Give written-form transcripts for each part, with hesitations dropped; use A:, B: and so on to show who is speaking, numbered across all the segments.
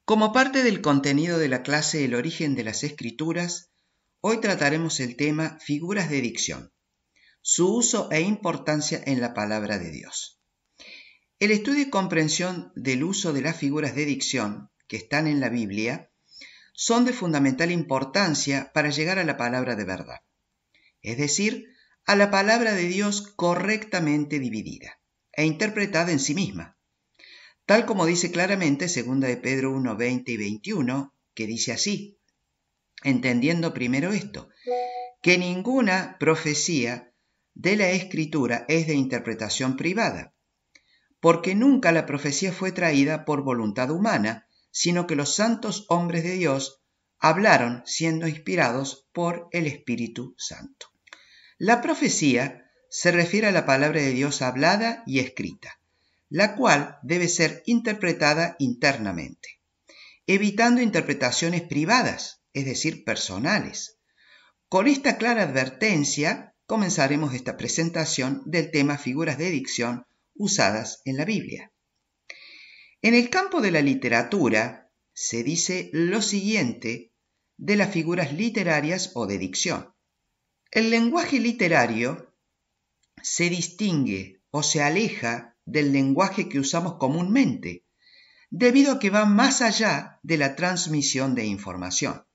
A: Como parte del contenido de la clase El origen de las escrituras, hoy trataremos el tema figuras de dicción, su uso e importancia en la palabra de Dios. El estudio y comprensión del uso de las figuras de dicción que están en la Biblia son de fundamental importancia para llegar a la palabra de verdad, es decir, a la palabra de Dios correctamente dividida e interpretada en sí misma, tal como dice claramente 2 de Pedro 1, 20 y 21, que dice así: entendiendo primero esto, que ninguna profecía de la Escritura es de interpretación privada, porque nunca la profecía fue traída por voluntad humana, sino que los santos hombres de Dios hablaron siendo inspirados por el Espíritu Santo. La profecía se refiere a la palabra de Dios hablada y escrita, la cual debe ser interpretada internamente, evitando interpretaciones privadas, es decir, personales. Con esta clara advertencia, comenzaremos esta presentación del tema figuras de dicción usadas en la Biblia. En el campo de la literatura, se dice lo siguiente de las figuras literarias o de dicción. El lenguaje literario se distingue o se aleja del lenguaje que usamos comúnmente, debido a que va más allá de la transmisión de información.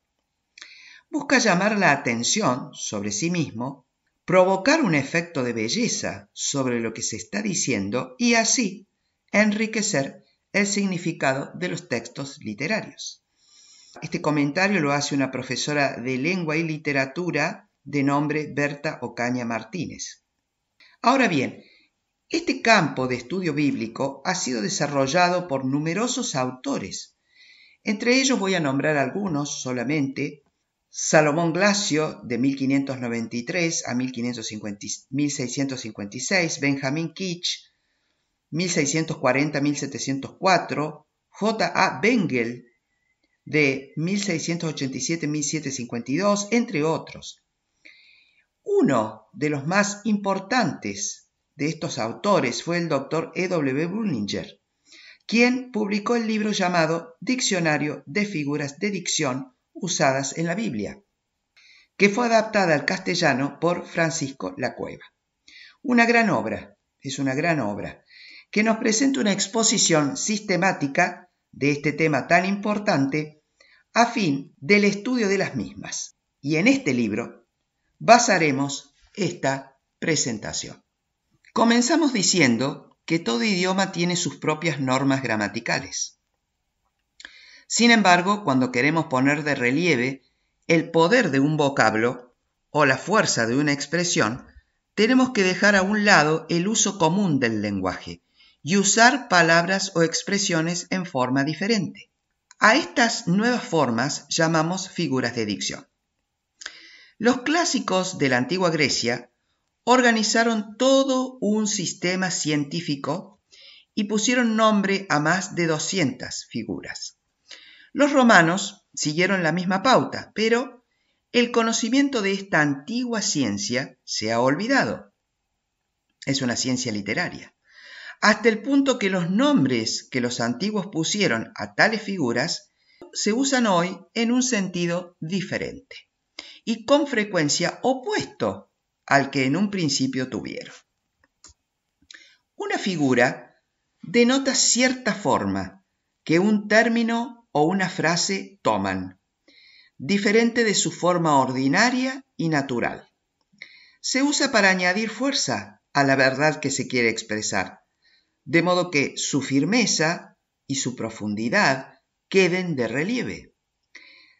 A: Busca llamar la atención sobre sí mismo, provocar un efecto de belleza sobre lo que se está diciendo y así enriquecer el significado de los textos literarios. Este comentario lo hace una profesora de lengua y literatura de nombre Berta Ocaña Martínez. Ahora bien, este campo de estudio bíblico ha sido desarrollado por numerosos autores. Entre ellos voy a nombrar algunos solamente: Salomón Glacio, de 1593 a 1656, Benjamin Kitch, 1640-1704, J.A. Bengel, de 1687-1752, entre otros. Uno de los más importantes de estos autores fue el doctor E.W. Bullinger, quien publicó el libro llamado Diccionario de Figuras de Dicción usadas en la Biblia, que fue adaptada al castellano por Francisco Lacueva. Es una gran obra, que nos presenta una exposición sistemática de este tema tan importante a fin del estudio de las mismas. Y en este libro basaremos esta presentación. Comenzamos diciendo que todo idioma tiene sus propias normas gramaticales. Sin embargo, cuando queremos poner de relieve el poder de un vocablo o la fuerza de una expresión, tenemos que dejar a un lado el uso común del lenguaje y usar palabras o expresiones en forma diferente. A estas nuevas formas llamamos figuras de dicción. Los clásicos de la antigua Grecia organizaron todo un sistema científico y pusieron nombre a más de 200 figuras. Los romanos siguieron la misma pauta, pero el conocimiento de esta antigua ciencia se ha olvidado. Es una ciencia literaria, hasta el punto que los nombres que los antiguos pusieron a tales figuras se usan hoy en un sentido diferente y con frecuencia opuesto al que en un principio tuvieron. Una figura denota cierta forma que un término o una frase toman, diferente de su forma ordinaria y natural. Se usa para añadir fuerza a la verdad que se quiere expresar, de modo que su firmeza y su profundidad queden de relieve.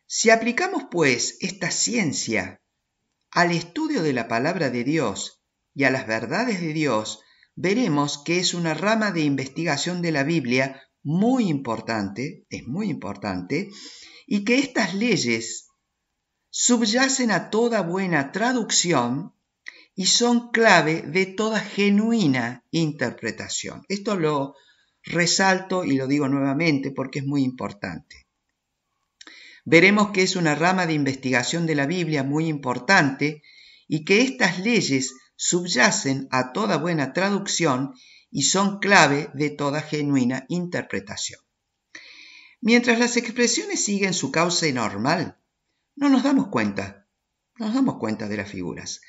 A: Si aplicamos, pues, esta ciencia al estudio de la palabra de Dios y a las verdades de Dios, veremos que es una rama de investigación de la Biblia muy importante, y que estas leyes subyacen a toda buena traducción y son clave de toda genuina interpretación. Esto lo resalto y lo digo nuevamente porque es muy importante. Veremos que es una rama de investigación de la Biblia muy importante y que estas leyes subyacen a toda buena traducción y son clave de toda genuina interpretación. Mientras las expresiones siguen su cauce normal, no nos damos cuenta de las figuras.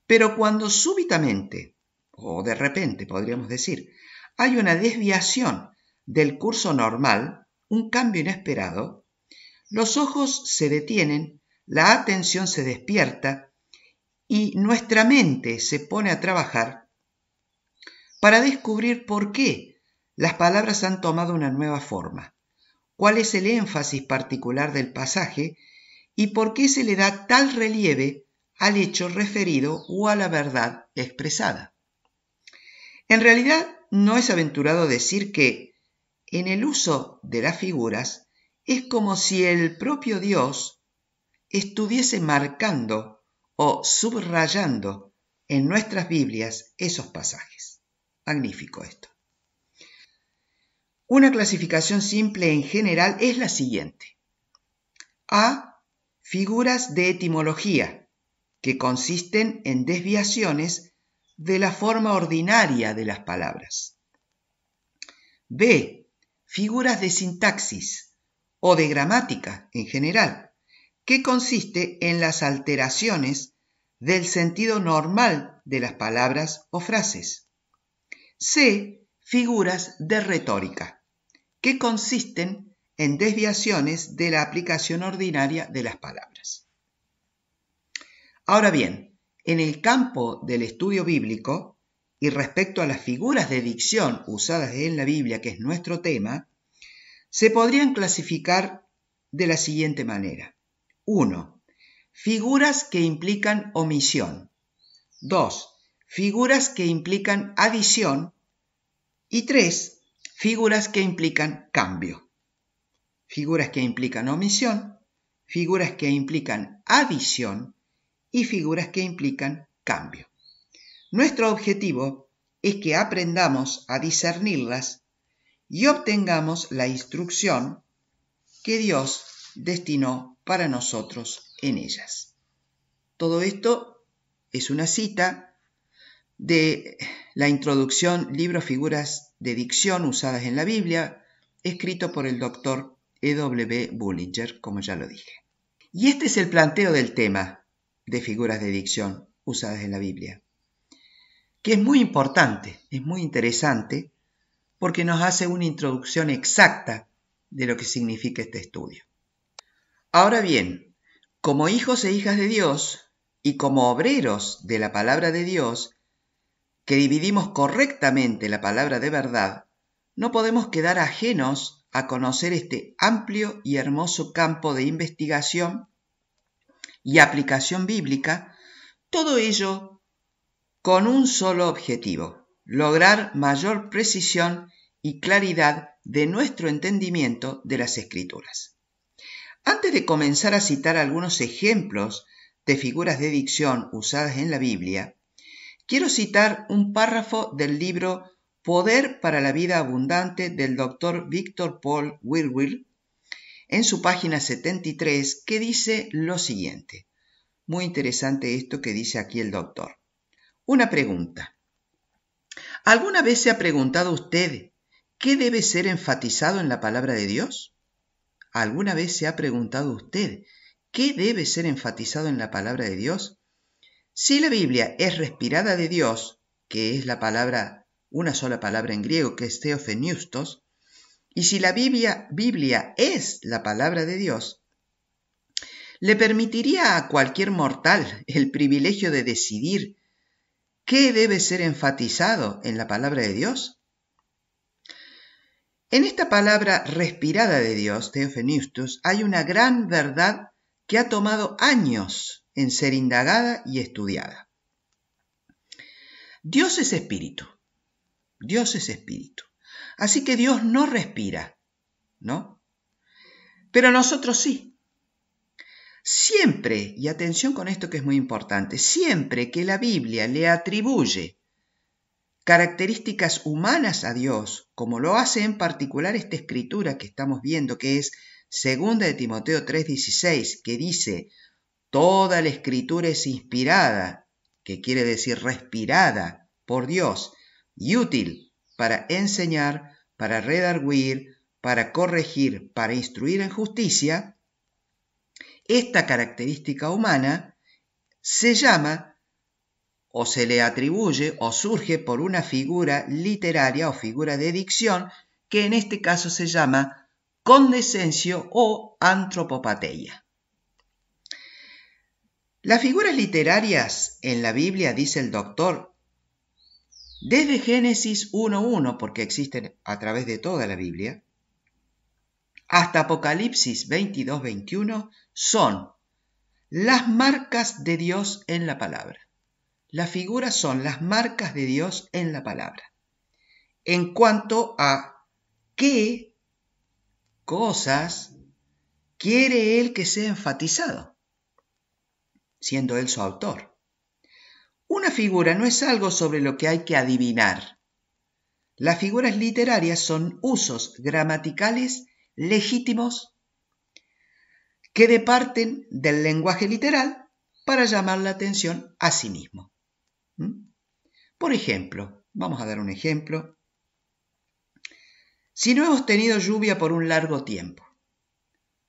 A: Pero cuando súbitamente, o de repente podríamos decir, hay una desviación del curso normal, un cambio inesperado, los ojos se detienen, la atención se despierta y nuestra mente se pone a trabajar para descubrir por qué las palabras han tomado una nueva forma, cuál es el énfasis particular del pasaje y por qué se le da tal relieve al hecho referido o a la verdad expresada. En realidad, no es aventurado decir que, en el uso de las figuras, es como si el propio Dios estuviese marcando o subrayando en nuestras Biblias esos pasajes. Magnífico esto. Una clasificación simple en general es la siguiente. A. Figuras de etimología, que consisten en desviaciones de la forma ordinaria de las palabras. B. Figuras de sintaxis o de gramática en general, que consiste en las alteraciones del sentido normal de las palabras o frases. C. Figuras de retórica, que consisten en desviaciones de la aplicación ordinaria de las palabras. Ahora bien, en el campo del estudio bíblico, y respecto a las figuras de dicción usadas en la Biblia, que es nuestro tema, se podrían clasificar de la siguiente manera. 1. Figuras que implican omisión. 2. Figuras que implican adición. Y 3. Figuras que implican cambio. Figuras que implican omisión, figuras que implican adición y figuras que implican cambio. Nuestro objetivo es que aprendamos a discernirlas y obtengamos la instrucción que Dios destinó para nosotros en ellas. Todo esto es una cita de la introducción Libro Figuras de Dicción usadas en la Biblia, escrito por el doctor E.W. Bullinger, como ya lo dije. Y este es el planteo del tema de figuras de dicción usadas en la Biblia, que es muy importante, es muy interesante, porque nos hace una introducción exacta de lo que significa este estudio. Ahora bien, como hijos e hijas de Dios y como obreros de la palabra de Dios, que dividimos correctamente la palabra de verdad, no podemos quedar ajenos a conocer este amplio y hermoso campo de investigación y aplicación bíblica, todo ello con un solo objetivo: lograr mayor precisión y claridad de nuestro entendimiento de las Escrituras. Antes de comenzar a citar algunos ejemplos de figuras de dicción usadas en la Biblia, quiero citar un párrafo del libro Poder para la Vida Abundante del Dr. Victor Paul Wierwille, en su página 73, que dice lo siguiente. Muy interesante esto que dice aquí el doctor. Una pregunta. ¿Alguna vez se ha preguntado usted qué debe ser enfatizado en la palabra de Dios? ¿Alguna vez se ha preguntado usted qué debe ser enfatizado en la palabra de Dios? Si la Biblia es respirada de Dios, que es la palabra, una sola palabra en griego, que es theopneustos, y si la Biblia es la palabra de Dios, ¿le permitiría a cualquier mortal el privilegio de decidir qué debe ser enfatizado en la palabra de Dios? En esta palabra respirada de Dios, theopneustos, hay una gran verdad que ha tomado años en ser indagada y estudiada. Dios es espíritu. Dios es espíritu. Así que Dios no respira, ¿no? Pero nosotros sí. Siempre, y atención con esto que es muy importante, siempre que la Biblia le atribuye características humanas a Dios, como lo hace en particular esta escritura que estamos viendo, que es 2 de Timoteo 3:16, que dice, toda la escritura es inspirada, que quiere decir respirada por Dios, y útil para enseñar, para redarguir, para corregir, para instruir en justicia, esta característica humana se llama o se le atribuye o surge por una figura literaria o figura de dicción que en este caso se llama condescencio o antropopateia. Las figuras literarias en la Biblia, dice el doctor, desde Génesis 1:1, porque existen a través de toda la Biblia, hasta Apocalipsis 22:21, son las marcas de Dios en la palabra. Las figuras son las marcas de Dios en la palabra. En cuanto a qué cosas quiere Él que sea enfatizado, siendo Él su autor. Una figura no es algo sobre lo que hay que adivinar. Las figuras literarias son usos gramaticales legítimos que departen del lenguaje literal para llamar la atención a sí mismo. Por ejemplo, vamos a dar un ejemplo. Si no hemos tenido lluvia por un largo tiempo,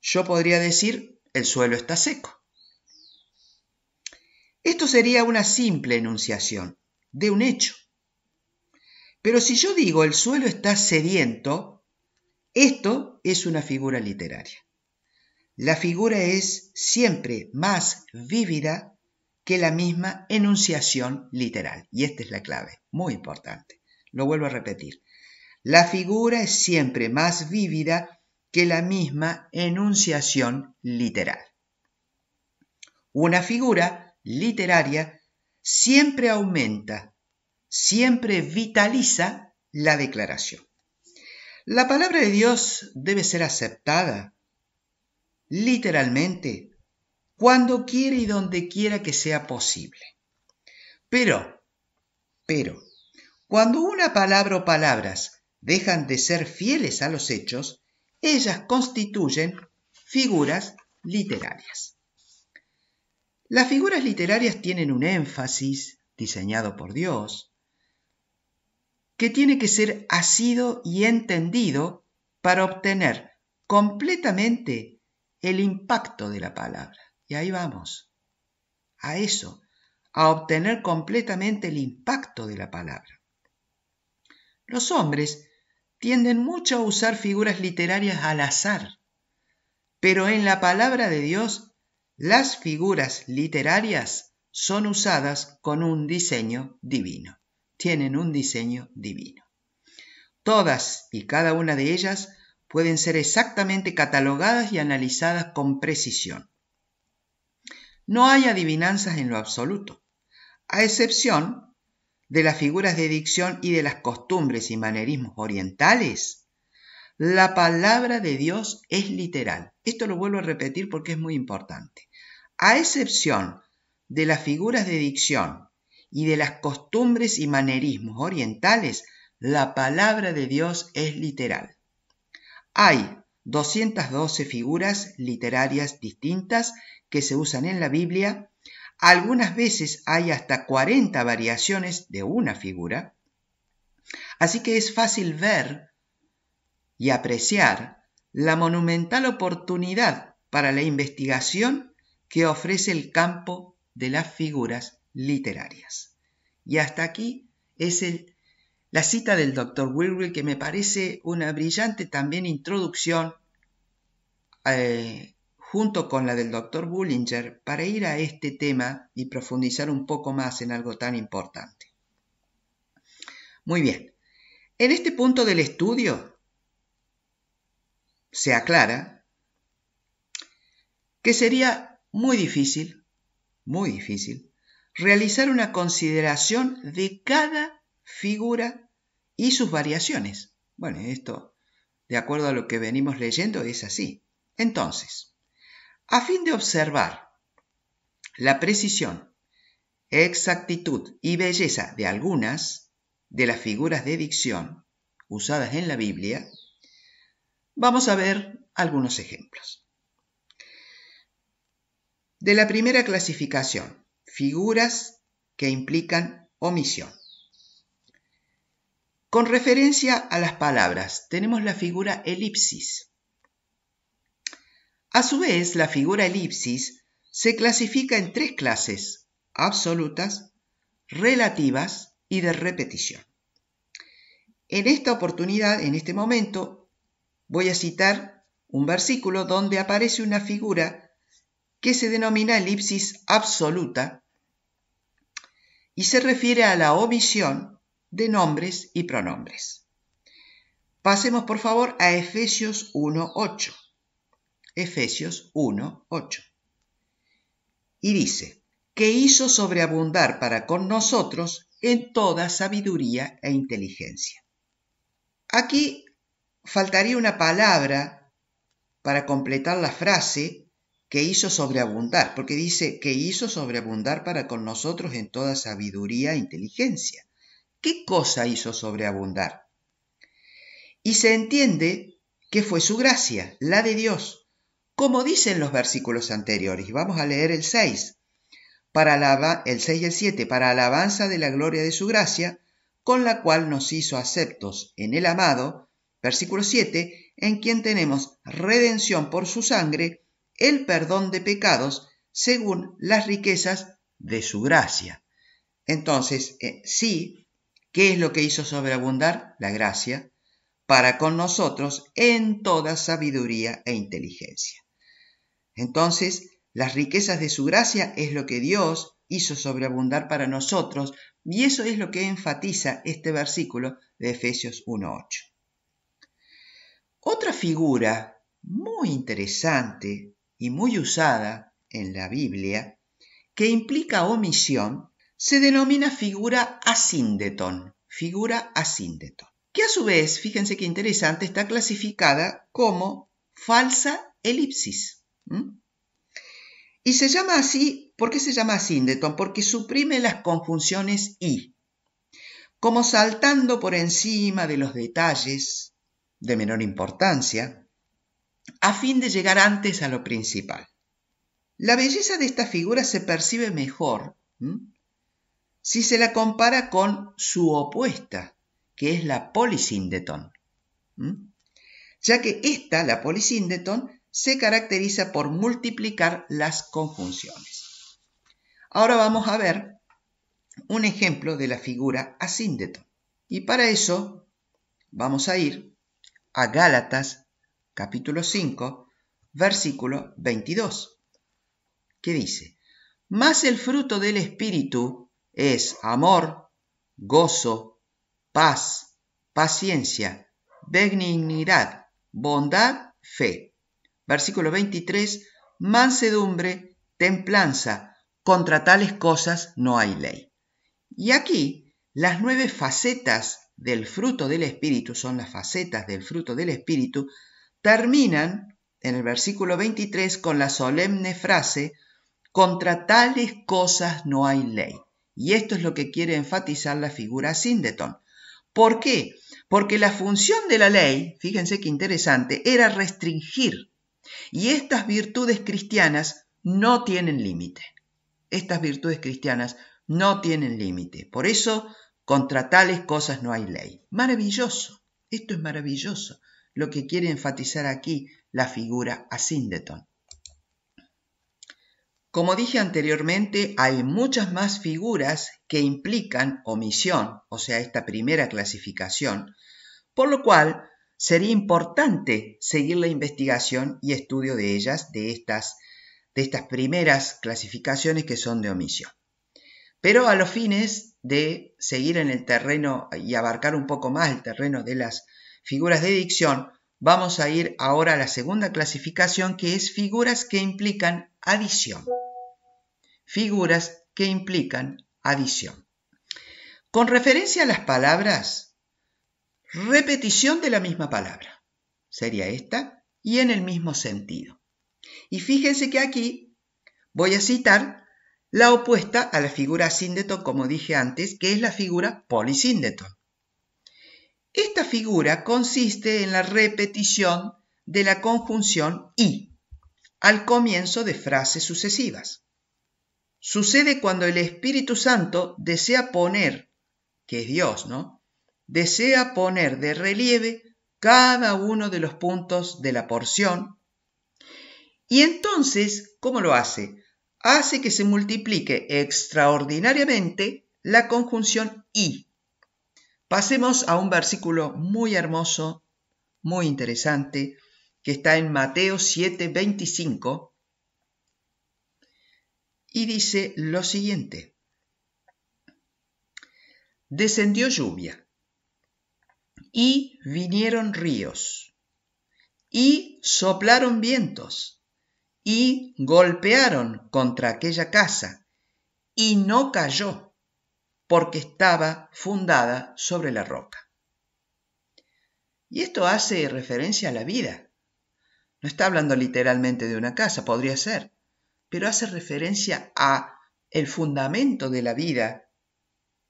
A: yo podría decir, el suelo está seco. Esto sería una simple enunciación de un hecho. Pero si yo digo, el suelo está sediento, esto es una figura literaria. La figura es siempre más vívida que la misma enunciación literal. Y esta es la clave, muy importante. Lo vuelvo a repetir. La figura es siempre más vívida que la misma enunciación literal. Una figura literaria siempre aumenta, siempre vitaliza la declaración. La palabra de Dios debe ser aceptada literalmente cuando quiera y donde quiera que sea posible. Pero, cuando una palabra o palabras dejan de ser fieles a los hechos, ellas constituyen figuras literarias. Las figuras literarias tienen un énfasis diseñado por Dios que tiene que ser asido y entendido para obtener completamente el impacto de la palabra. Y ahí vamos, a eso, a obtener completamente el impacto de la palabra. Los hombres tienden mucho a usar figuras literarias al azar, pero en la palabra de Dios, las figuras literarias son usadas con un diseño divino. Tienen un diseño divino. Todas y cada una de ellas pueden ser exactamente catalogadas y analizadas con precisión. No hay adivinanzas en lo absoluto, a excepción de las figuras de dicción y de las costumbres y manerismos orientales. La palabra de Dios es literal. Esto lo vuelvo a repetir porque es muy importante. A excepción de las figuras de dicción y de las costumbres y manerismos orientales, la palabra de Dios es literal. Hay 212 figuras literarias distintas que se usan en la Biblia. Algunas veces hay hasta 40 variaciones de una figura. Así que es fácil ver y apreciar la monumental oportunidad para la investigación que ofrece el campo de las figuras literarias. Y hasta aquí es la cita del Dr. Wierwille, que me parece una brillante también introducción junto con la del Dr. Bullinger para ir a este tema y profundizar un poco más en algo tan importante. Muy bien, en este punto del estudio se aclara que sería muy difícil realizar una consideración de cada figura y sus variaciones. Bueno, esto, de acuerdo a lo que venimos leyendo, es así. Entonces, a fin de observar la precisión, exactitud y belleza de algunas de las figuras de dicción usadas en la Biblia, vamos a ver algunos ejemplos. De la primera clasificación, figuras que implican omisión. Con referencia a las palabras, tenemos la figura elipsis. A su vez, la figura elipsis se clasifica en 3 clases: absolutas, relativas y de repetición. En esta oportunidad, en este momento, voy a citar un versículo donde aparece una figura que se denomina elipsis absoluta y se refiere a la omisión de nombres y pronombres. Pasemos por favor a Efesios 1:8. Efesios 1:8. Y dice, que hizo sobreabundar para con nosotros en toda sabiduría e inteligencia. Aquí faltaría una palabra para completar la frase que hizo sobreabundar, porque dice que hizo sobreabundar para con nosotros en toda sabiduría e inteligencia. ¿Qué cosa hizo sobreabundar? Y se entiende que fue su gracia, la de Dios, como dicen los versículos anteriores. Vamos a leer el 6. El 6 y el 7, para alabanza de la gloria de su gracia, con la cual nos hizo aceptos en el amado, versículo 7, en quien tenemos redención por su sangre, el perdón de pecados, según las riquezas de su gracia. Entonces, sí, ¿qué es lo que hizo sobreabundar? La gracia, para con nosotros en toda sabiduría e inteligencia. Entonces, las riquezas de su gracia es lo que Dios hizo sobreabundar para nosotros, y eso es lo que enfatiza este versículo de Efesios 1:8. Otra figura muy interesante y muy usada en la Biblia, que implica omisión, se denomina figura asíndeton, que a su vez, fíjense qué interesante, está clasificada como falsa elipsis. Y se llama así, ¿por qué se llama asíndeton? Porque suprime las conjunciones y, como saltando por encima de los detalles de menor importancia, a fin de llegar antes a lo principal. La belleza de esta figura se percibe mejor si se la compara con su opuesta, que es la polisíndeton, ya que esta, la polisíndeton, se caracteriza por multiplicar las conjunciones. Ahora vamos a ver un ejemplo de la figura asíndeton. Y para eso vamos a ir a Gálatas capítulo 5, versículo 22, que dice, mas el fruto del Espíritu es amor, gozo, paz, paciencia, benignidad, bondad, fe. Versículo 23, mansedumbre, templanza, contra tales cosas no hay ley. Y aquí, las 9 facetas del fruto del Espíritu, son las facetas del fruto del Espíritu, terminan en el versículo 23 con la solemne frase, contra tales cosas no hay ley. Y esto es lo que quiere enfatizar la figura asíndeton. ¿Por qué? Porque la función de la ley, fíjense qué interesante, era restringir. Y estas virtudes cristianas no tienen límite. Estas virtudes cristianas no tienen límite. Por eso, contra tales cosas no hay ley. Maravilloso. Esto es maravilloso. Lo que quiere enfatizar aquí la figura asíndeton. Como dije anteriormente, hay muchas más figuras que implican omisión, o sea, esta primera clasificación, por lo cual sería importante seguir la investigación y estudio de ellas, de estas primeras clasificaciones que son de omisión. Pero a los fines de seguir en el terreno y abarcar un poco más el terreno de las figuras de dicción, vamos a ir ahora a la segunda clasificación, que es figuras que implican adición. Figuras que implican adición. Con referencia a las palabras, repetición de la misma palabra sería esta, y en el mismo sentido. Y fíjense que aquí voy a citar la opuesta a la figura asíndeton, como dije antes, que es la figura polisíndeton. Esta figura consiste en la repetición de la conjunción y al comienzo de frases sucesivas. Sucede cuando el Espíritu Santo desea poner, que es Dios, ¿no?, desea poner de relieve cada uno de los puntos de la porción. Y entonces, ¿cómo lo hace? Hace que se multiplique extraordinariamente la conjunción y. Pasemos a un versículo muy hermoso, muy interesante, que está en Mateo 7:25, y dice lo siguiente: descendió lluvia, y vinieron ríos, y soplaron vientos, y golpearon contra aquella casa, y no cayó, porque estaba fundada sobre la roca. Y esto hace referencia a la vida. No está hablando literalmente de una casa, podría ser, pero hace referencia a el fundamento de la vida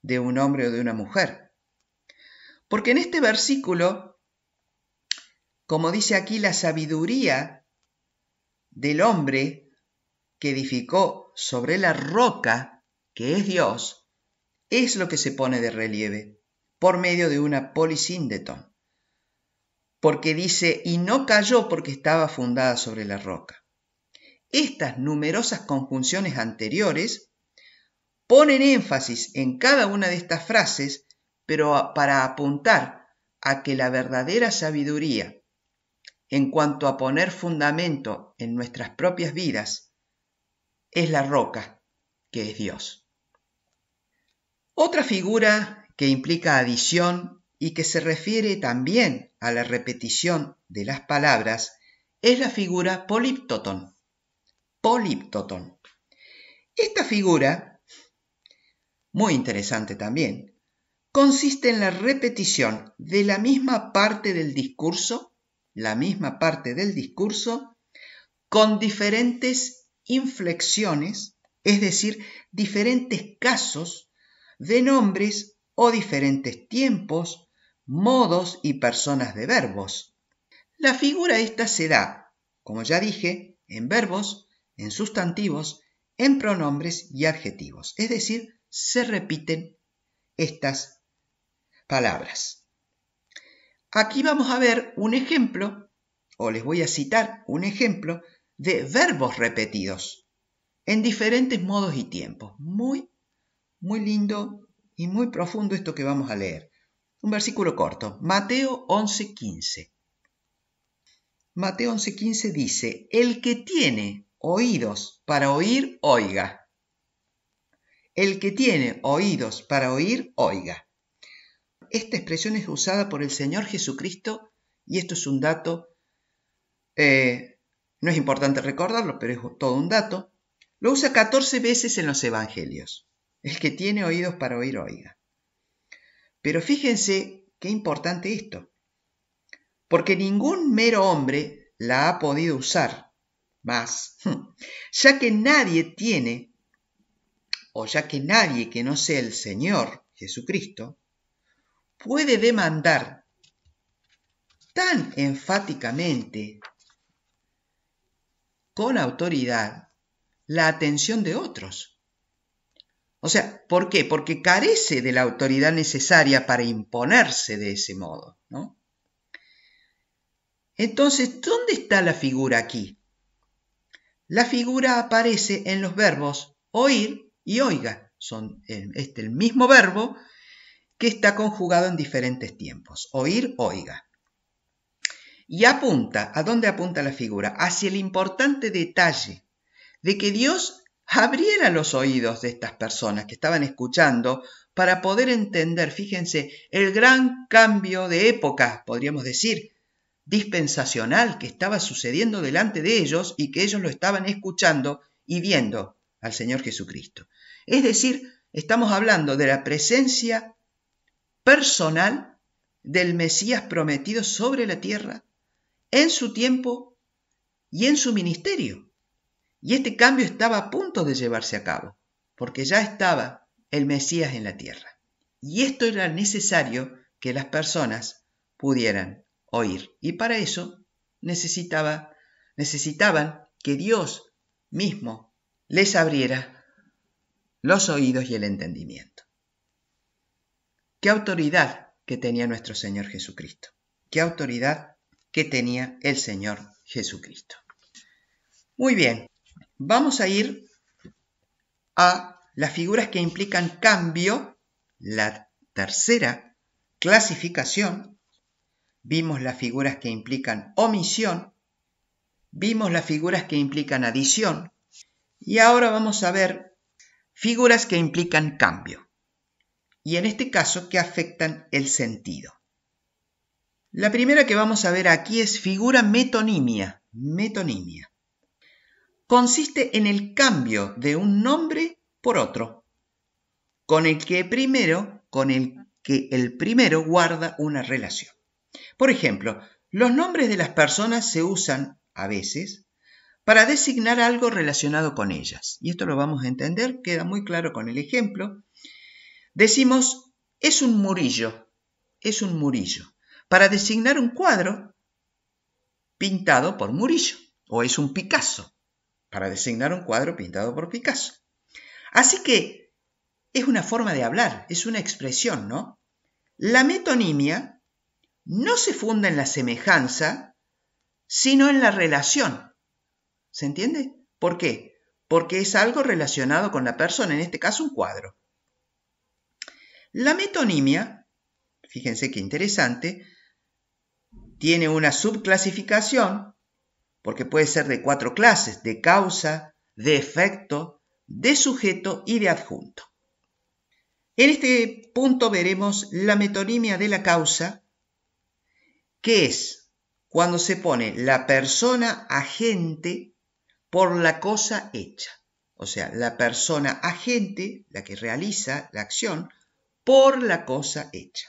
A: de un hombre o de una mujer. Porque en este versículo, como dice aquí, la sabiduría del hombre que edificó sobre la roca, que es Dios, es lo que se pone de relieve por medio de una polisíndeton. Porque dice, y no cayó porque estaba fundada sobre la roca. Estas numerosas conjunciones anteriores ponen énfasis en cada una de estas frases, pero para apuntar a que la verdadera sabiduría en cuanto a poner fundamento en nuestras propias vidas es la roca, que es Dios. Otra figura que implica adición y que se refiere también a la repetición de las palabras es la figura políptoton. Políptoton. Esta figura, muy interesante también, consiste en la repetición de la misma parte del discurso, con diferentes inflexiones, es decir, diferentes casos de nombres o diferentes tiempos, modos y personas de verbos. La figura esta se da, como ya dije, en verbos, en sustantivos, en pronombres y adjetivos, es decir, se repiten estas palabras. Aquí vamos a ver un ejemplo, o les voy a citar un ejemplo de verbos repetidos en diferentes modos y tiempos. Muy lindo y muy profundo esto que vamos a leer. Un versículo corto, Mateo 11:15. Mateo 11:15 dice, el que tiene oídos para oír, oiga. El que tiene oídos para oír, oiga. Esta expresión es usada por el Señor Jesucristo, y esto es un dato, no es importante recordarlo, pero es todo un dato. Lo usa 14 veces en los evangelios. El que tiene oídos para oír, oiga. Pero fíjense qué importante esto, porque ningún mero hombre la ha podido usar más, ya que nadie que no sea el Señor Jesucristo puede demandar tan enfáticamente, con autoridad, la atención de otros. O sea, ¿por qué? Porque carece de la autoridad necesaria para imponerse de ese modo, ¿no? Entonces, ¿dónde está la figura aquí? La figura aparece en los verbos oír y oiga. Son el mismo verbo que está conjugado en diferentes tiempos. Oír, oiga. Y apunta, ¿a dónde apunta la figura? Hacia el importante detalle de que Dios abriera los oídos de estas personas que estaban escuchando para poder entender, fíjense, el gran cambio de época, podríamos decir, dispensacional que estaba sucediendo delante de ellos y que ellos lo estaban escuchando y viendo al Señor Jesucristo. Es decir, estamos hablando de la presencia personal del Mesías prometido sobre la tierra en su tiempo y en su ministerio. Y este cambio estaba a punto de llevarse a cabo, porque ya estaba el Mesías en la tierra. Y esto era necesario que las personas pudieran oír. Y para eso necesitaban que Dios mismo les abriera los oídos y el entendimiento. Qué autoridad, que tenía nuestro Señor Jesucristo. Qué autoridad que tenía el Señor Jesucristo. Muy bien, vamos a ir a las figuras que implican cambio, la tercera clasificación. Vimos las figuras que implican omisión, vimos las figuras que implican adición, y ahora vamos a ver figuras que implican cambio, y en este caso que afectan el sentido. La primera que vamos a ver aquí es figura metonimia. Metonimia consiste en el cambio de un nombre por otro, con el que el primero guarda una relación. Por ejemplo, los nombres de las personas se usan a veces para designar algo relacionado con ellas. Y esto lo vamos a entender, queda muy claro con el ejemplo. Decimos, es un Murillo, para designar un cuadro pintado por Murillo, o es un Picasso, para designar un cuadro pintado por Picasso. Así que es una forma de hablar, es una expresión, ¿no? La metonimia no se funda en la semejanza, sino en la relación. ¿Se entiende? ¿Por qué? Porque es algo relacionado con la persona, en este caso un cuadro. La metonimia, fíjense qué interesante, tiene una subclasificación, porque puede ser de 4 clases, de causa, de efecto, de sujeto y de adjunto. En este punto veremos la metonimia de la causa, que es cuando se pone la persona agente por la cosa hecha. O sea, la persona agente, la que realiza la acción, por la cosa hecha.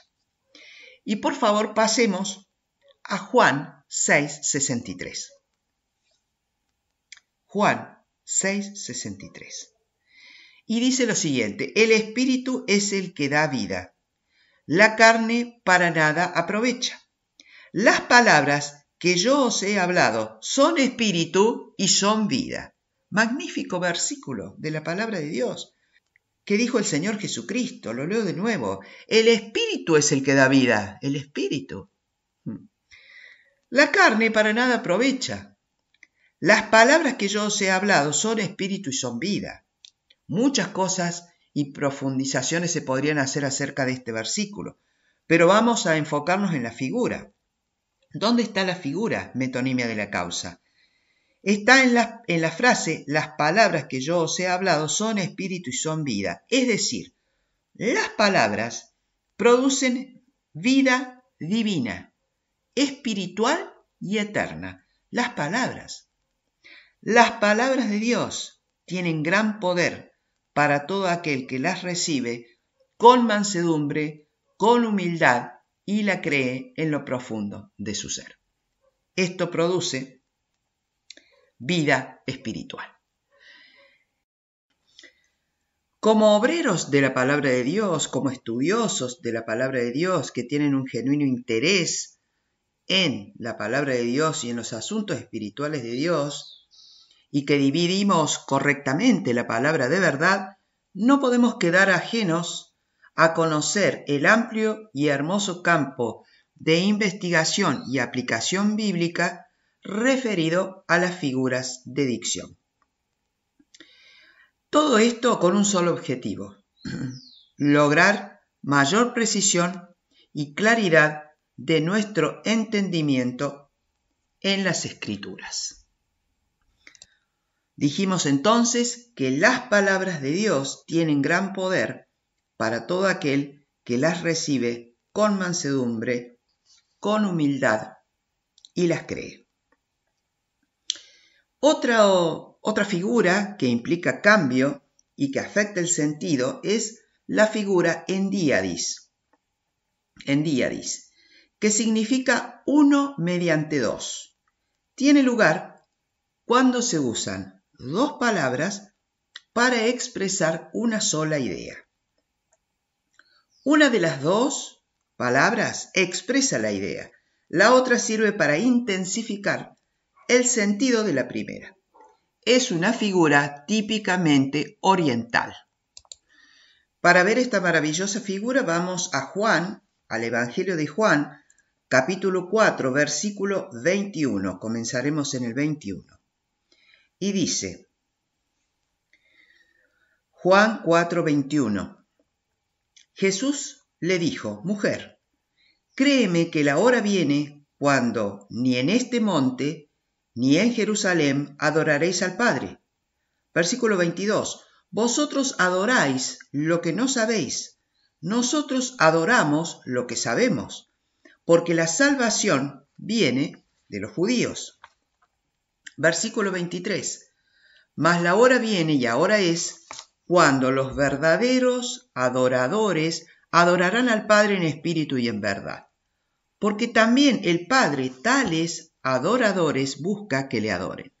A: Y por favor pasemos a Juan 6:63. Juan 6:63. Y dice lo siguiente, el espíritu es el que da vida, la carne para nada aprovecha. Las palabras que yo os he hablado son espíritu y son vida. Magnífico versículo de la palabra de Dios que dijo el Señor Jesucristo. Lo leo de nuevo. El espíritu es el que da vida, el espíritu. La carne para nada aprovecha. Las palabras que yo os he hablado son espíritu y son vida. Muchas cosas y profundizaciones se podrían hacer acerca de este versículo, pero vamos a enfocarnos en la figura. ¿Dónde está la figura metonimia de la causa? Está en la frase, las palabras que yo os he hablado son espíritu y son vida. Es decir, las palabras producen vida divina, espiritual y eterna. Las palabras de Dios tienen gran poder para todo aquel que las recibe con mansedumbre, con humildad y la cree en lo profundo de su ser. Esto produce vida espiritual. Como obreros de la palabra de Dios, como estudiosos de la palabra de Dios, que tienen un genuino interés en la palabra de Dios y en los asuntos espirituales de Dios, y que dividimos correctamente la palabra de verdad, no podemos quedar ajenos a conocer el amplio y hermoso campo de investigación y aplicación bíblica referido a las figuras de dicción. Todo esto con un solo objetivo: lograr mayor precisión y claridad de nuestro entendimiento en las Escrituras. Dijimos entonces que las palabras de Dios tienen gran poder para todo aquel que las recibe con mansedumbre, con humildad y las cree. Otra figura que implica cambio y que afecta el sentido es la figura endiadis. Endiadis, que significa uno mediante dos. Tiene lugar cuando se usan dos palabras para expresar una sola idea. Una de las dos palabras expresa la idea, la otra sirve para intensificar el sentido de la primera. Es una figura típicamente oriental. Para ver esta maravillosa figura vamos a Juan al Evangelio de Juan, capítulo 4, versículo 21. Comenzaremos en el 21. Y dice, Juan 4, 21. Jesús le dijo, mujer, créeme que la hora viene cuando ni en este monte ni en Jerusalén adoraréis al Padre. Versículo 22. Vosotros adoráis lo que no sabéis. Nosotros adoramos lo que sabemos, porque la salvación viene de los judíos. Versículo 23. Mas la hora viene y ahora es cuando los verdaderos adoradores adorarán al Padre en espíritu y en verdad. Porque también el Padre tales adoradores busca que le adoren.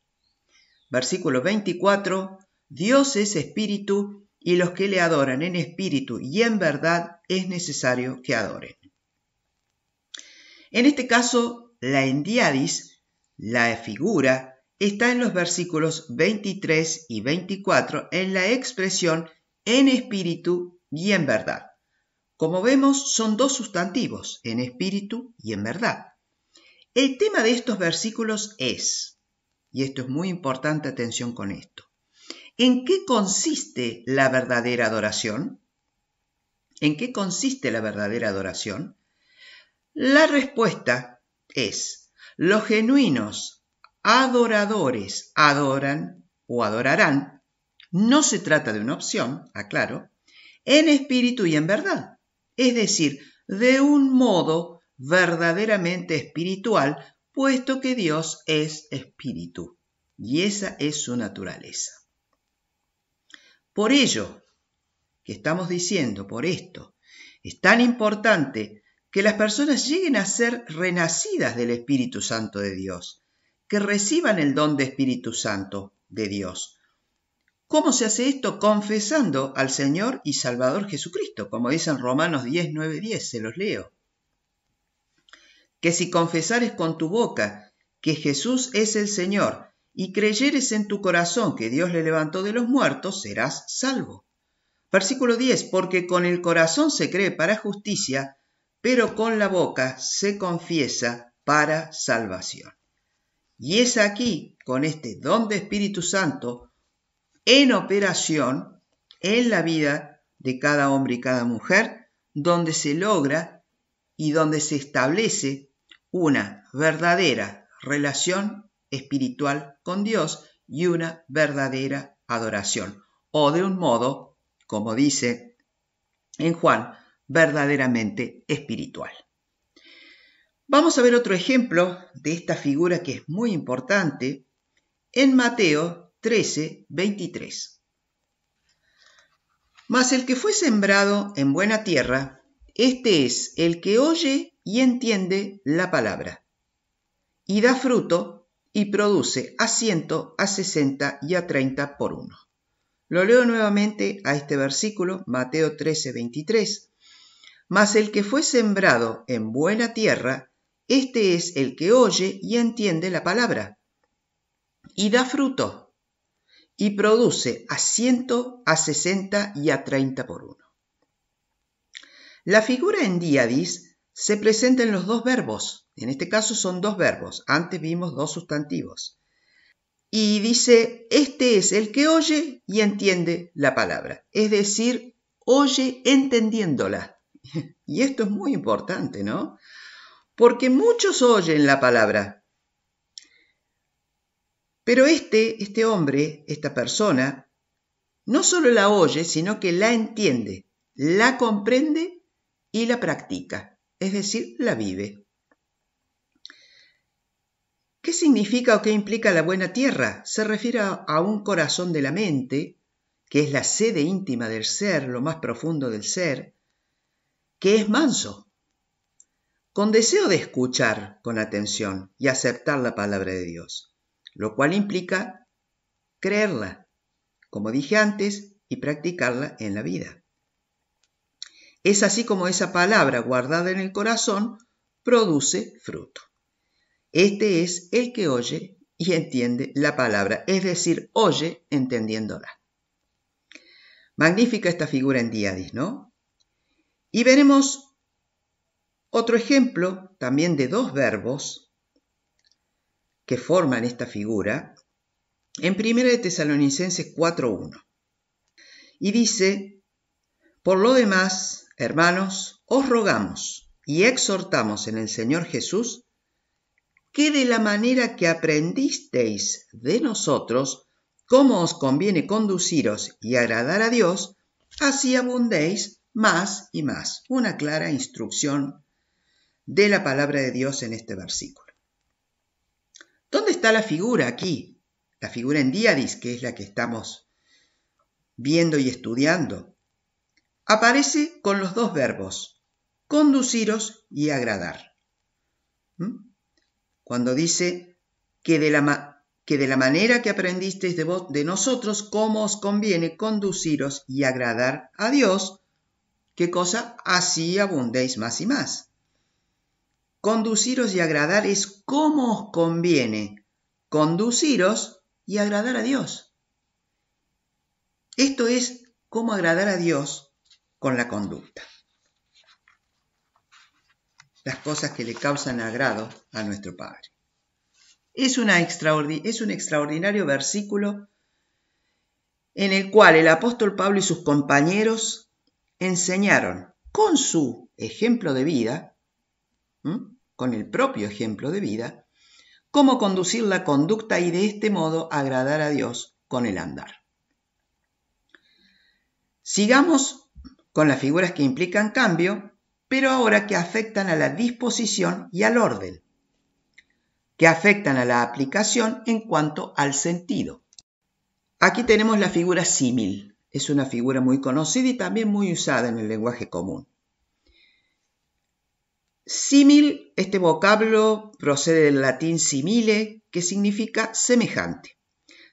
A: Versículo 24. Dios es espíritu y los que le adoran en espíritu y en verdad es necesario que adoren. En este caso, la endiadis, la figura, está en los versículos 23 y 24 en la expresión en espíritu y en verdad. Como vemos, son dos sustantivos, en espíritu y en verdad. El tema de estos versículos es, y esto es muy importante, atención con esto, ¿en qué consiste la verdadera adoración? ¿En qué consiste la verdadera adoración? La respuesta es, los genuinos adoradores adoran o adorarán, no se trata de una opción, aclaro, en espíritu y en verdad, es decir, de un modo verdaderamente espiritual, puesto que Dios es espíritu, y esa es su naturaleza. Por ello, que estamos diciendo, por esto, es tan importante que las personas lleguen a ser renacidas del Espíritu Santo de Dios, que reciban el don de Espíritu Santo de Dios. ¿Cómo se hace esto? Confesando al Señor y Salvador Jesucristo, como dice en Romanos 10, 9, 10, se los leo. Que si confesares con tu boca que Jesús es el Señor y creyeres en tu corazón que Dios le levantó de los muertos, serás salvo. Versículo 10, porque con el corazón se cree para justicia, pero con la boca se confiesa para salvación. Y es aquí, con este don de Espíritu Santo, en operación en la vida de cada hombre y cada mujer, donde se logra y donde se establece una verdadera relación espiritual con Dios y una verdadera adoración, o de un modo, como dice en Juan, verdaderamente espiritual. Vamos a ver otro ejemplo de esta figura que es muy importante en Mateo 13, 23. Mas el que fue sembrado en buena tierra, este es el que oye y entiende la palabra, y da fruto y produce a 100, a 60 y a 30 por uno. Lo leo nuevamente a este versículo, Mateo 13, 23. Mas el que fue sembrado en buena tierra, este es el que oye y entiende la palabra, y da fruto, y produce a 100, a 60 y a 30 por uno. La figura endiadis se presenta en los dos verbos, en este caso son dos verbos, antes vimos dos sustantivos. Y dice, este es el que oye y entiende la palabra, es decir, oye entendiéndola. Y esto es muy importante, ¿no? Porque muchos oyen la palabra, pero este hombre, esta persona, no solo la oye, sino que la entiende, la comprende y la practica, es decir, la vive. ¿Qué significa o qué implica la buena tierra? Se refiere a un corazón de la mente, que es la sede íntima del ser, lo más profundo del ser, que es manso, con deseo de escuchar con atención y aceptar la palabra de Dios, lo cual implica creerla, como dije antes, y practicarla en la vida. Es así como esa palabra guardada en el corazón produce fruto. Este es el que oye y entiende la palabra, es decir, oye entendiéndola. Magnífica esta figura endiadis, ¿no? Y veremos Otro ejemplo también de dos verbos que forman esta figura, en 1 de Tesalonicenses 4:1. Y dice, por lo demás, hermanos, os rogamos y exhortamos en el Señor Jesús que de la manera que aprendisteis de nosotros, cómo os conviene conduciros y agradar a Dios, así abundéis más y más. Una clara instrucción de la palabra de Dios en este versículo. ¿Dónde está la figura aquí? La figura en diadis, que es la que estamos viendo y estudiando, aparece con los dos verbos, conduciros y agradar. Cuando dice que de la manera que aprendisteis de nosotros, cómo os conviene conduciros y agradar a Dios, ¿qué cosa? Así abundéis más y más. Conduciros y agradar es cómo os conviene conduciros y agradar a Dios. Esto es cómo agradar a Dios con la conducta. Las cosas que le causan agrado a nuestro Padre. Es un extraordinario versículo en el cual el apóstol Pablo y sus compañeros enseñaron con su ejemplo de vida, con el propio ejemplo de vida, cómo conducir la conducta y de este modo agradar a Dios con el andar. Sigamos con las figuras que implican cambio, pero ahora que afectan a la disposición y al orden, que afectan a la aplicación en cuanto al sentido. Aquí tenemos la figura símil. Es una figura muy conocida y también muy usada en el lenguaje común. Símil, este vocablo procede del latín simile, que significa semejante,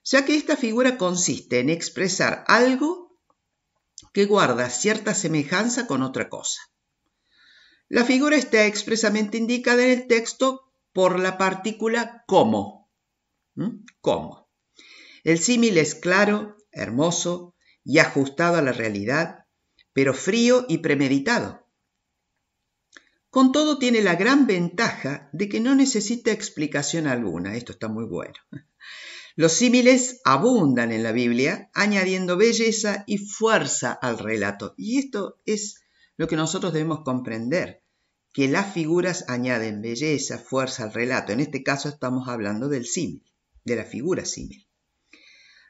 A: ya que esta figura consiste en expresar algo que guarda cierta semejanza con otra cosa. La figura está expresamente indicada en el texto por la partícula como. Como. El símil es claro, hermoso y ajustado a la realidad, pero frío y premeditado. Con todo, tiene la gran ventaja de que no necesita explicación alguna. Esto está muy bueno. Los símiles abundan en la Biblia, añadiendo belleza y fuerza al relato. Y esto es lo que nosotros debemos comprender, que las figuras añaden belleza, fuerza al relato. En este caso estamos hablando del símil, de la figura símil.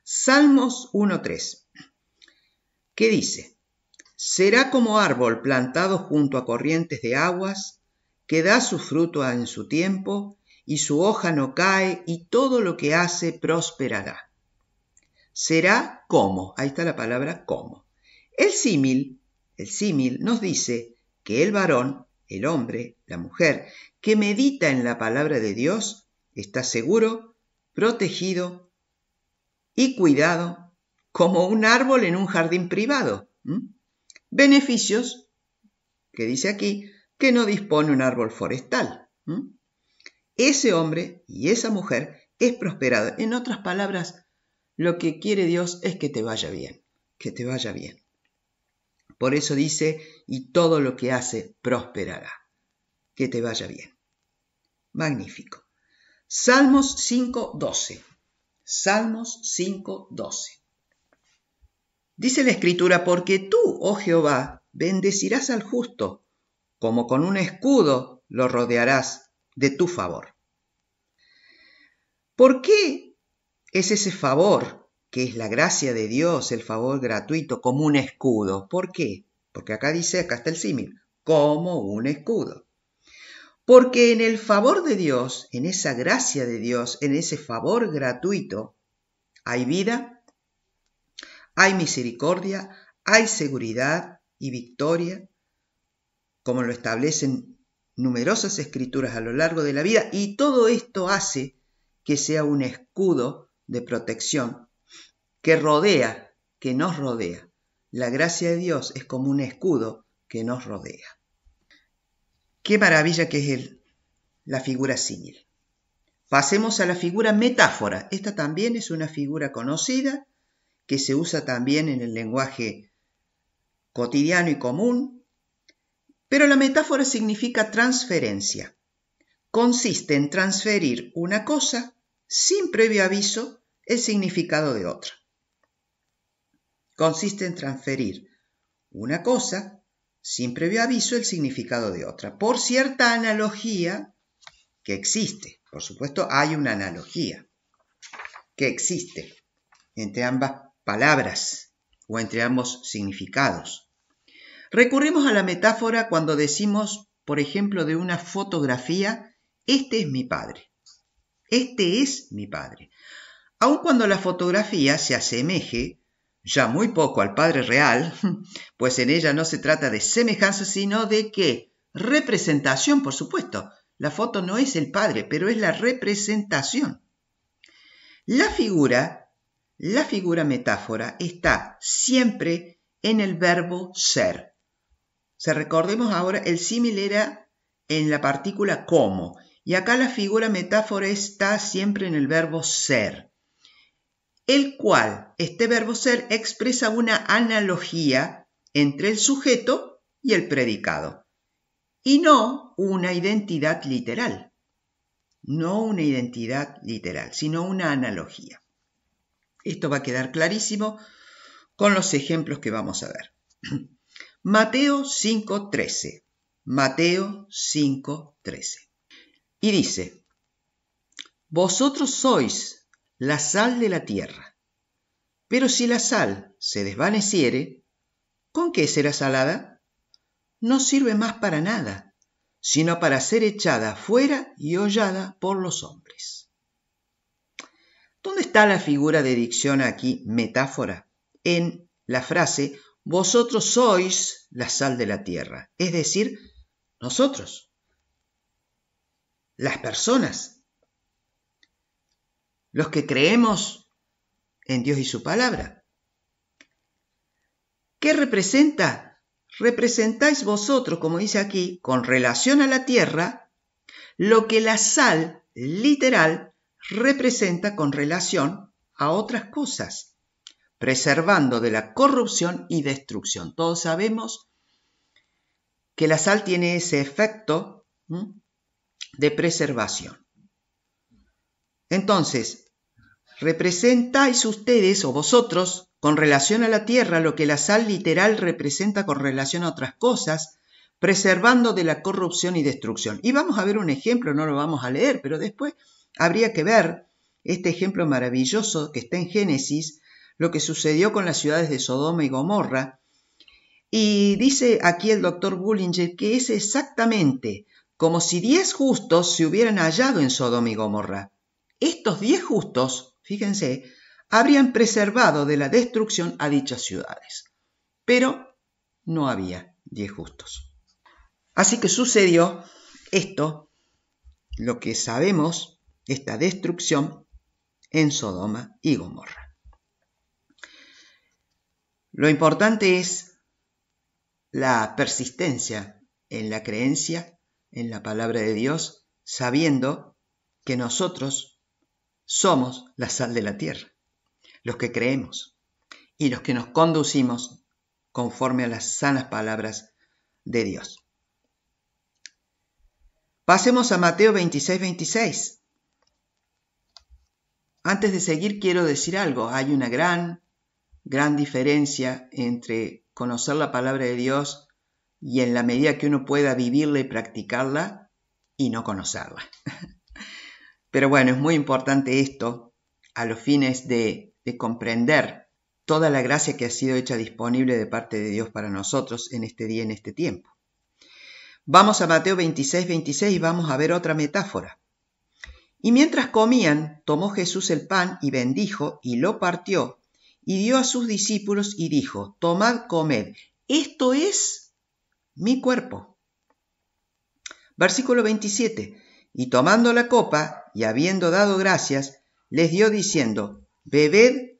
A: Salmos 1:3, que dice, será como árbol plantado junto a corrientes de aguas, que da su fruto en su tiempo, y su hoja no cae, y todo lo que hace prosperará. Será como, ahí está la palabra como. El símil nos dice que el varón, el hombre, la mujer, que medita en la palabra de Dios, está seguro, protegido y cuidado, como un árbol en un jardín privado. Beneficios, que dice aquí, que no dispone un árbol forestal. Ese hombre y esa mujer es prosperado. En otras palabras, lo que quiere Dios es que te vaya bien, que te vaya bien. Por eso dice, y todo lo que hace prosperará, que te vaya bien. Magnífico. Salmos 5:12. Salmos 5:12. Dice la Escritura, porque tú, oh Jehová, bendecirás al justo, como con un escudo lo rodearás de tu favor. ¿Por qué es ese favor, que es la gracia de Dios, el favor gratuito, como un escudo? ¿Por qué? Porque acá dice, acá está el símil, como un escudo. Porque en el favor de Dios, en esa gracia de Dios, en ese favor gratuito, hay vida, hay misericordia, hay seguridad y victoria, como lo establecen numerosas escrituras a lo largo de la vida, y todo esto hace que sea un escudo de protección que rodea, que nos rodea. La gracia de Dios es como un escudo que nos rodea. Qué maravilla que es la figura símil. Pasemos a la figura metáfora. Esta también es una figura conocida que se usa también en el lenguaje cotidiano y común, Pero la metáfora significa transferencia. Consiste en transferir una cosa sin previo aviso el significado de otra. Consiste en transferir una cosa sin previo aviso el significado de otra, por cierta analogía que existe. Por supuesto, hay una analogía que existe entre ambas palabras o entre ambos significados. Recurrimos a la metáfora cuando decimos, por ejemplo, de una fotografía, este es mi padre. Este es mi padre. Aun cuando la fotografía se asemeje ya muy poco al padre real, pues en ella no se trata de semejanza, sino de ¿qué? Representación, por supuesto. La foto no es el padre, pero es la representación. La figura metáfora está siempre en el verbo ser. Recordemos ahora, el símil era en la partícula como, y acá la figura metáfora está siempre en el verbo ser, el cual, este verbo ser, expresa una analogía entre el sujeto y el predicado, y no una identidad literal. No una identidad literal, sino una analogía. Esto va a quedar clarísimo con los ejemplos que vamos a ver. Mateo 5:13. Mateo 5:13. Y dice, vosotros sois la sal de la tierra, pero si la sal se desvaneciere, ¿con qué será salada? No sirve más para nada, sino para ser echada fuera y hollada por los hombres. ¿Dónde está la figura de dicción aquí, metáfora? En la frase, vosotros sois la sal de la tierra, es decir, nosotros, las personas, los que creemos en Dios y su palabra. ¿Qué representa? Representáis vosotros, como dice aquí, con relación a la tierra, lo que la sal literal representa con relación a otras cosas, preservando de la corrupción y destrucción. Todos sabemos que la sal tiene ese efecto de preservación. Entonces, representáis ustedes o vosotros con relación a la tierra lo que la sal literal representa con relación a otras cosas, preservando de la corrupción y destrucción. Y vamos a ver un ejemplo, no lo vamos a leer, pero después habría que ver este ejemplo maravilloso que está en Génesis, lo que sucedió con las ciudades de Sodoma y Gomorra. Y dice aquí el doctor Bullinger que es exactamente como si 10 justos se hubieran hallado en Sodoma y Gomorra. Estos 10 justos, fíjense, habrían preservado de la destrucción a dichas ciudades. Pero no había 10 justos. Así que sucedió esto, lo que sabemos, esta destrucción en Sodoma y Gomorra. Lo importante es la persistencia en la creencia, en la palabra de Dios, sabiendo que nosotros somos la sal de la tierra, los que creemos y los que nos conducimos conforme a las sanas palabras de Dios. Pasemos a Mateo 26:26. Antes de seguir quiero decir algo. Hay una gran diferencia entre conocer la palabra de Dios y en la medida que uno pueda vivirla y practicarla y no conocerla. Pero bueno, es muy importante esto a los fines de comprender toda la gracia que ha sido hecha disponible de parte de Dios para nosotros en este día, en este tiempo. Vamos a Mateo 26:26 y vamos a ver otra metáfora. Y mientras comían, tomó Jesús el pan y bendijo y lo partió y dio a sus discípulos y dijo, tomad, comed, esto es mi cuerpo. Versículo 27. Y tomando la copa y habiendo dado gracias, les dio diciendo, bebed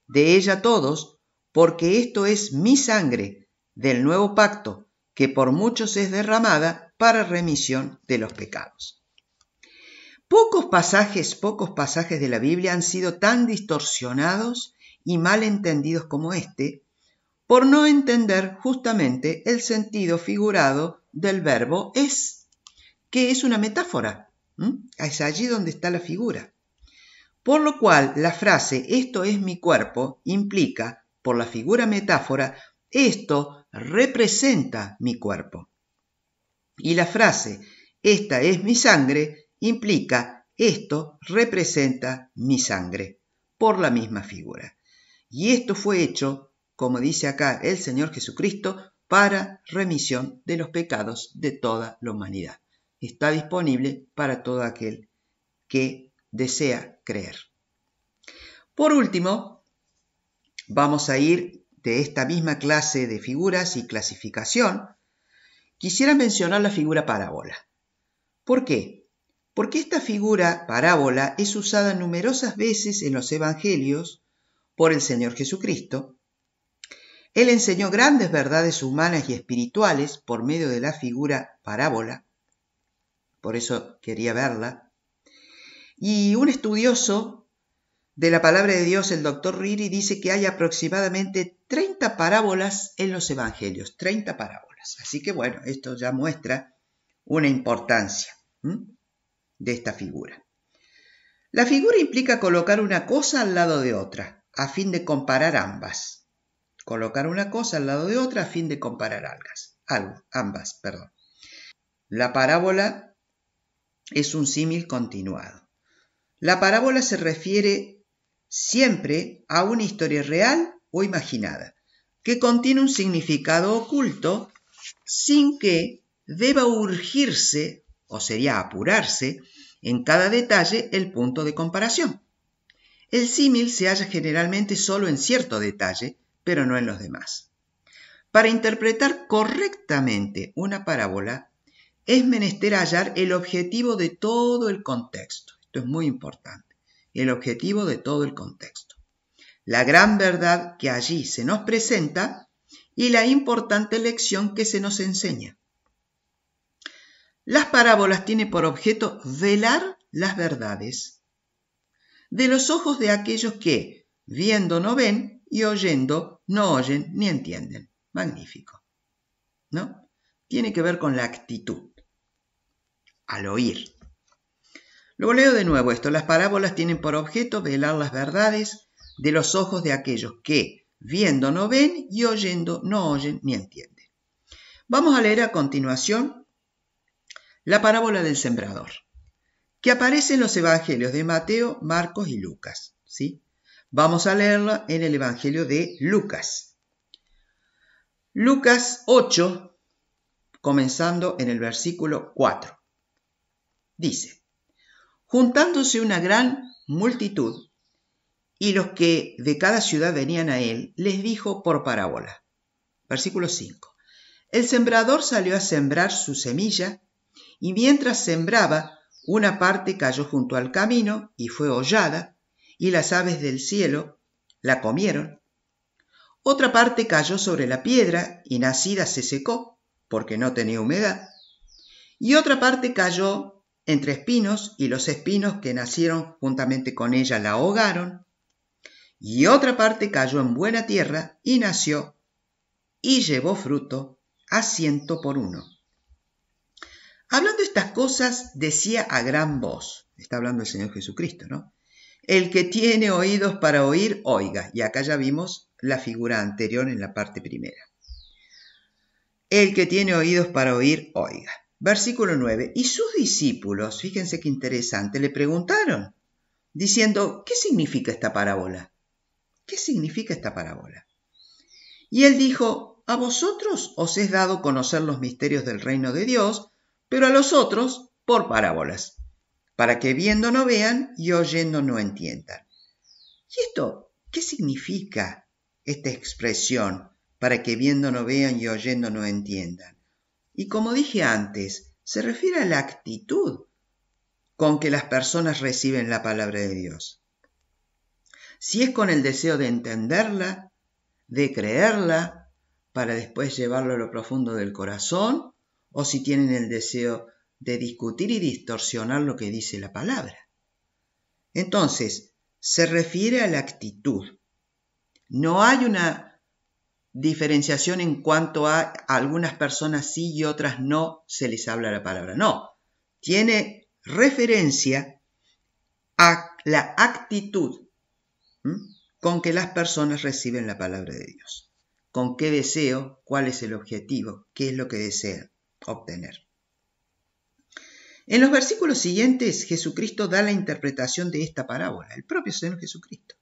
A: de ella todos, porque esto es mi sangre del nuevo pacto, que por muchos es derramada para remisión de los pecados. Pocos pasajes de la Biblia han sido tan distorsionados y mal entendidos como este, por no entender justamente el sentido figurado del verbo es, que es una metáfora. Es allí donde está la figura. Por lo cual, la frase «esto es mi cuerpo» implica, por la figura metáfora, «esto representa mi cuerpo». Y la frase «esta es mi sangre» implica «esto representa mi sangre», por la misma figura. Y esto fue hecho, como dice acá el Señor Jesucristo, para remisión de los pecados de toda la humanidad. Está disponible para todo aquel que desea creer. Por último, vamos a ir de esta misma clase de figuras y clasificación. Quisiera mencionar la figura parábola. ¿Por qué? Porque esta figura parábola es usada numerosas veces en los evangelios por el Señor Jesucristo. Él enseñó grandes verdades humanas y espirituales por medio de la figura parábola. Por eso quería verla. Y un estudioso de la palabra de Dios, el Dr. Riri, dice que hay aproximadamente 30 parábolas en los evangelios. 30 parábolas. Así que bueno, esto ya muestra una importancia de esta figura. La figura implica colocar una cosa al lado de otra, a fin de comparar ambas. Colocar una cosa al lado de otra a fin de comparar ambas. La parábola es un símil continuado. La parábola se refiere siempre a una historia real o imaginada, que contiene un significado oculto sin que deba urgirse, o sería apurarse, en cada detalle el punto de comparación. El símil se halla generalmente solo en cierto detalle, pero no en los demás. Para interpretar correctamente una parábola, es menester hallar el objetivo de todo el contexto. Esto es muy importante, el objetivo de todo el contexto. La gran verdad que allí se nos presenta y la importante lección que se nos enseña. Las parábolas tienen por objeto velar las verdades de los ojos de aquellos que, viendo no ven y oyendo no oyen ni entienden. Magnífico, ¿no? Tiene que ver con la actitud al oír. Lo leo de nuevo esto. Las parábolas tienen por objeto velar las verdades de los ojos de aquellos que, viendo no ven y oyendo no oyen ni entienden. Vamos a leer a continuación la parábola del sembrador, que aparece en los evangelios de Mateo, Marcos y Lucas, ¿sí? Vamos a leerla en el evangelio de Lucas. Lucas 8, comenzando en el versículo 4. Dice: juntándose una gran multitud, y los que de cada ciudad venían a él, les dijo por parábola. Versículo 5. El sembrador salió a sembrar su semilla, y mientras sembraba, una parte cayó junto al camino y fue hollada, y las aves del cielo la comieron. Otra parte cayó sobre la piedra, y nacida se secó, porque no tenía humedad. Y otra parte cayó entre espinos, y los espinos que nacieron juntamente con ella la ahogaron. Y otra parte cayó en buena tierra, y nació, y llevó fruto a 100 por 1. Hablando estas cosas, decía a gran voz, está hablando el Señor Jesucristo, ¿no? El que tiene oídos para oír, oiga. Y acá ya vimos la figura anterior en la parte primera. El que tiene oídos para oír, oiga. Versículo 9. Y sus discípulos, fíjense qué interesante, le preguntaron, diciendo, ¿qué significa esta parábola? ¿Qué significa esta parábola? Y él dijo, a vosotros os es dado conocer los misterios del reino de Dios, pero a los otros por parábolas, para que viendo no vean y oyendo no entiendan. ¿Y esto qué significa esta expresión, para que viendo no vean y oyendo no entiendan? Y como dije antes, se refiere a la actitud con que las personas reciben la palabra de Dios. Si es con el deseo de entenderla, de creerla, para después llevarlo a lo profundo del corazón, o si tienen el deseo de discutir y distorsionar lo que dice la palabra. Entonces, se refiere a la actitud. No hay una diferenciación en cuanto a algunas personas sí y otras no se les habla la palabra. No, tiene referencia a la actitud con que las personas reciben la palabra de Dios. Con qué deseo, cuál es el objetivo, qué es lo que desean obtener. En los versículos siguientes, Jesucristo da la interpretación de esta parábola, el propio Señor Jesucristo,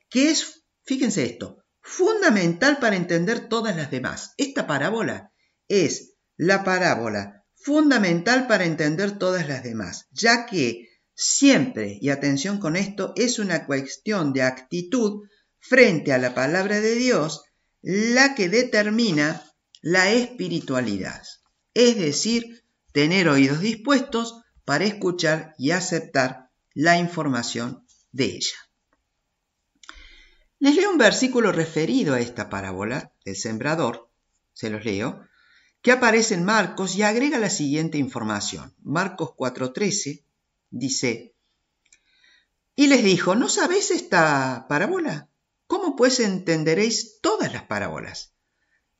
A: que es, fíjense esto, fundamental para entender todas las demás. Esta parábola es la parábola fundamental para entender todas las demás, ya que siempre, y atención con esto, es una cuestión de actitud frente a la palabra de Dios la que determina la espiritualidad, es decir, tener oídos dispuestos para escuchar y aceptar la información de ella. Les leo un versículo referido a esta parábola del sembrador, se los leo, que aparece en Marcos y agrega la siguiente información. Marcos 4:13 dice, y les dijo, ¿no sabéis esta parábola? ¿Cómo pues entenderéis todas las parábolas?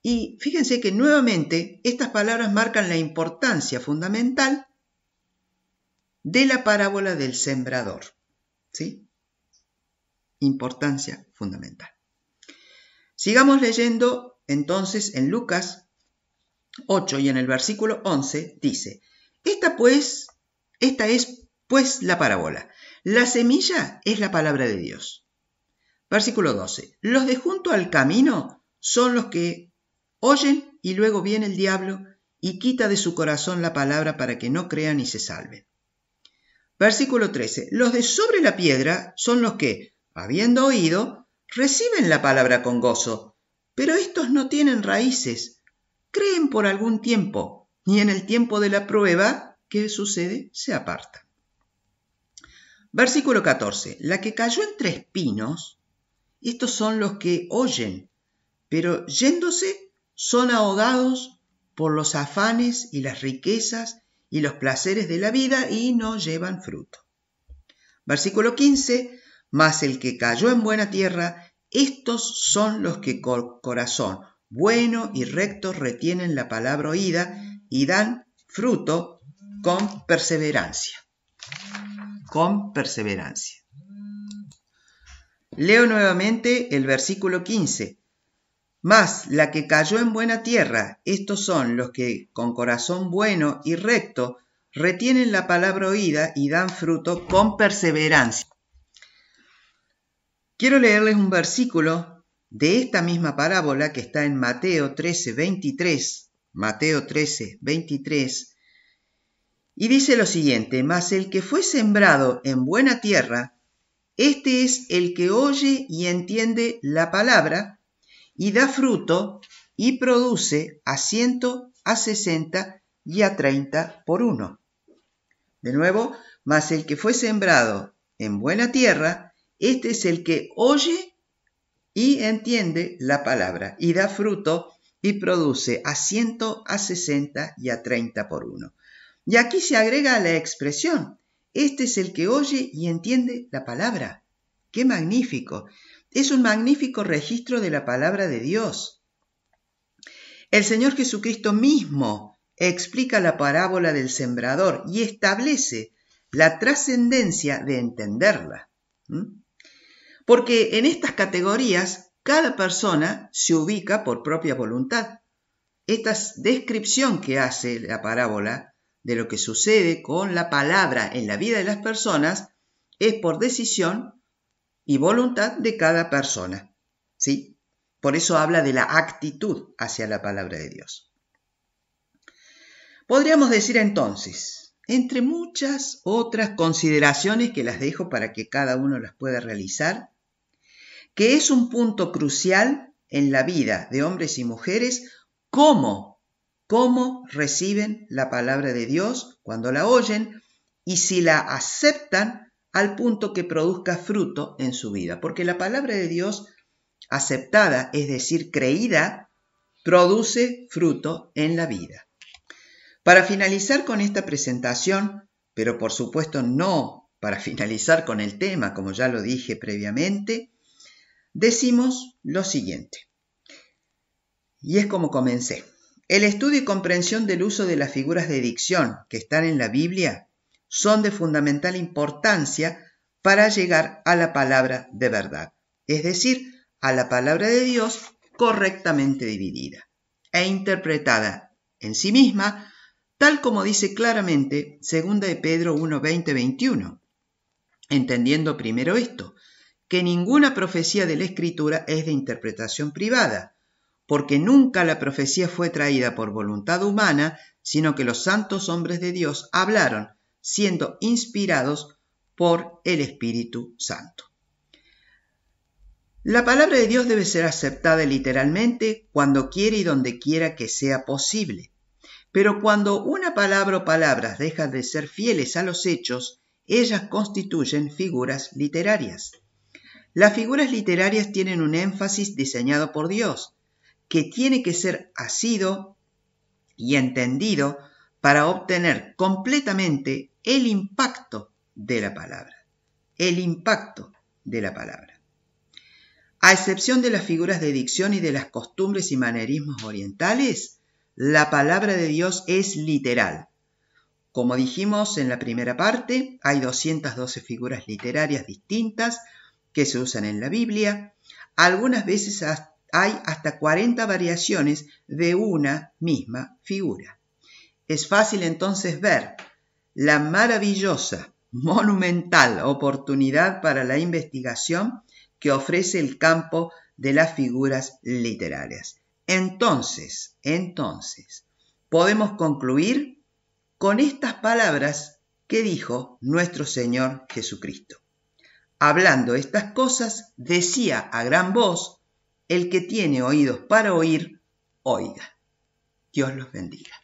A: Y fíjense que nuevamente estas palabras marcan la importancia fundamental de la parábola del sembrador. ¿Sí? Importancia fundamental. Sigamos leyendo entonces en Lucas 8 y en el versículo 11 dice, esta es pues la parábola. La semilla es la palabra de Dios. Versículo 12. Los de junto al camino son los que oyen y luego viene el diablo y quita de su corazón la palabra para que no crean y se salven. Versículo 13. Los de sobre la piedra son los que, habiendo oído, reciben la palabra con gozo, pero estos no tienen raíces, creen por algún tiempo, y en el tiempo de la prueba, ¿qué sucede? Se apartan. Versículo 14. La que cayó entre espinos, estos son los que oyen, pero yéndose son ahogados por los afanes y las riquezas y los placeres de la vida y no llevan fruto. Versículo 15. Mas el que cayó en buena tierra, estos son los que con corazón bueno y recto retienen la palabra oída y dan fruto con perseverancia. Con perseverancia. Leo nuevamente el versículo 15. Mas la que cayó en buena tierra, estos son los que con corazón bueno y recto retienen la palabra oída y dan fruto con perseverancia. Quiero leerles un versículo de esta misma parábola que está en Mateo 13:23. Mateo 13:23. Y dice lo siguiente, mas el que fue sembrado en buena tierra, este es el que oye y entiende la palabra, y da fruto y produce a 100, a 60 y a 30 por uno. De nuevo, mas el que fue sembrado en buena tierra, este es el que oye y entiende la palabra y da fruto y produce a 100, a 60 y a 30 por uno. Y aquí se agrega la expresión, este es el que oye y entiende la palabra. ¡Qué magnífico! Es un magnífico registro de la palabra de Dios. El Señor Jesucristo mismo explica la parábola del sembrador y establece la trascendencia de entenderla. Porque en estas categorías cada persona se ubica por propia voluntad. Esta descripción que hace la parábola de lo que sucede con la palabra en la vida de las personas es por decisión y voluntad de cada persona, ¿sí? Por eso habla de la actitud hacia la palabra de Dios. Podríamos decir entonces, entre muchas otras consideraciones que las dejo para que cada uno las pueda realizar, que es un punto crucial en la vida de hombres y mujeres, cómo reciben la palabra de Dios cuando la oyen y si la aceptan al punto que produzca fruto en su vida. Porque la palabra de Dios aceptada, es decir, creída, produce fruto en la vida. Para finalizar con esta presentación, pero por supuesto no para finalizar con el tema, como ya lo dije previamente, decimos lo siguiente. Y es como comencé. El estudio y comprensión del uso de las figuras de dicción que están en la Biblia son de fundamental importancia para llegar a la palabra de verdad, es decir, a la palabra de Dios correctamente dividida e interpretada en sí misma, tal como dice claramente 2 de Pedro 1, 20, 21. Entendiendo primero esto, que ninguna profecía de la Escritura es de interpretación privada, porque nunca la profecía fue traída por voluntad humana, sino que los santos hombres de Dios hablaron, siendo inspirados por el Espíritu Santo. La palabra de Dios debe ser aceptada literalmente cuando quiera y donde quiera que sea posible. Pero cuando una palabra o palabras dejan de ser fieles a los hechos, ellas constituyen figuras literarias. Las figuras literarias tienen un énfasis diseñado por Dios, que tiene que ser asido y entendido para obtener completamente el impacto de la palabra. El impacto de la palabra. A excepción de las figuras de dicción y de las costumbres y manerismos orientales, la palabra de Dios es literal. Como dijimos en la primera parte, hay 212 figuras literarias distintas que se usan en la Biblia. Algunas veces hay hasta 40 variaciones de una misma figura. Es fácil entonces ver la maravillosa, monumental oportunidad para la investigación que ofrece el campo de las figuras literarias. Entonces, podemos concluir con estas palabras que dijo nuestro Señor Jesucristo. Hablando estas cosas, decía a gran voz, el que tiene oídos para oír, oiga. Dios los bendiga.